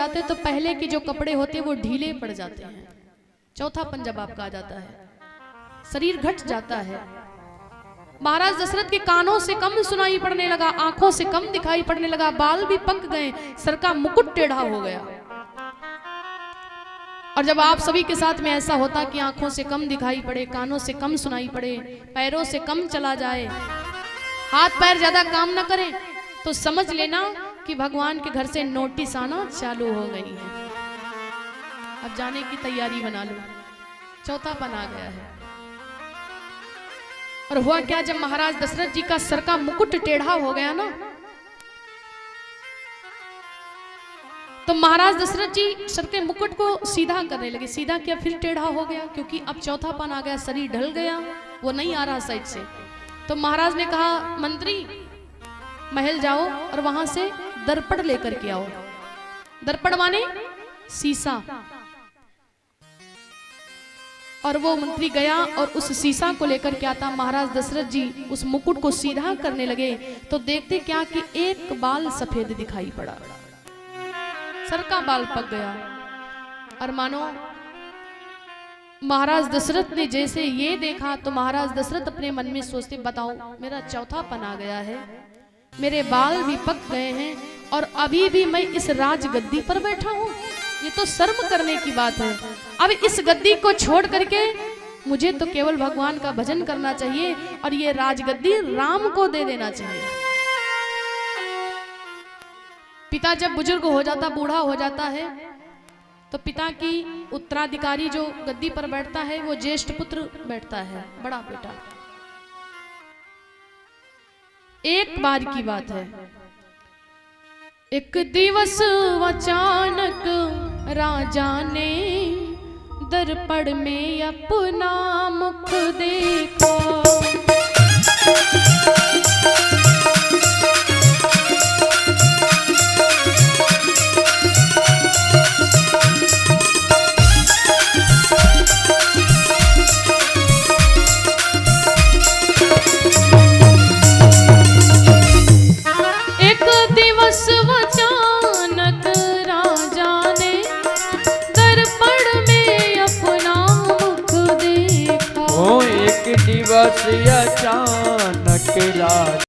जाते तो पहले के जो कपड़े होते हैं वो ढीले पड़ जाते हैं। चौथापन जब आपका आ जाता है, शरीर घट जाता है। महाराज दशरथ के कानों से कम सुनाई पड़ने लगा, आंखों से कम दिखाई पड़ने लगा, बाल भी पक गए, सर का मुकुट टेढ़ा हो गया। और जब आप सभी के साथ में ऐसा होता कि आंखों से कम दिखाई पड़े, कानों से कम सुनाई पड़े, पैरों से कम चला जाए, हाथ पैर ज्यादा काम न करें, तो समझ लेना कि भगवान के घर से नोटिस आना चालू हो गई है। अब जाने की तैयारी बना लो, चौथापन आ गया है। और हुआ क्या, जब महाराज दशरथ जी का सर का मुकुट टेढ़ा हो गया ना, तो महाराज दशरथ जी सर के मुकुट को सीधा करने लगे। सीधा किया, फिर टेढ़ा हो गया, क्योंकि अब चौथापन आ गया, शरीर ढल गया, वो नहीं आ रहा साइड से। तो महाराज ने कहा, मंत्री महल जाओ और वहां से दर्पण लेकर के आओ। दर्पण माने शीशा। और वो मंत्री गया और उस शीशा को लेकर के आता। महाराज दशरथ जी उस मुकुट को सीधा करने लगे तो देखते क्या कि एक बाल सफेद दिखाई पड़ा, सर का बाल पक गया। और मानो महाराज दशरथ ने जैसे ये देखा तो महाराज दशरथ अपने मन में सोचते, बताओ मेरा चौथापन आ गया है, मेरे बाल भी पक गए हैं और अभी भी मैं इस राजगद्दी पर बैठा हूं, ये तो शर्म करने की बात है। अब इस गद्दी को छोड़ करके मुझे तो केवल भगवान का भजन करना चाहिए और ये राजगद्दी राम को दे देना चाहिए। पिता जब बुजुर्ग हो जाता, बूढ़ा हो जाता है, तो पिता की उत्तराधिकारी जो गद्दी पर बैठता है वो ज्येष्ठ पुत्र बैठता है, बड़ा बेटा। एक बार की बात है, एक दिवस अचानक राजा ने दर्पण में अपना मुख देखा। एक दिवस अचानक राजा ने दर्पण में अपना मुख देखा। ओ एक दिवस अचानक राजा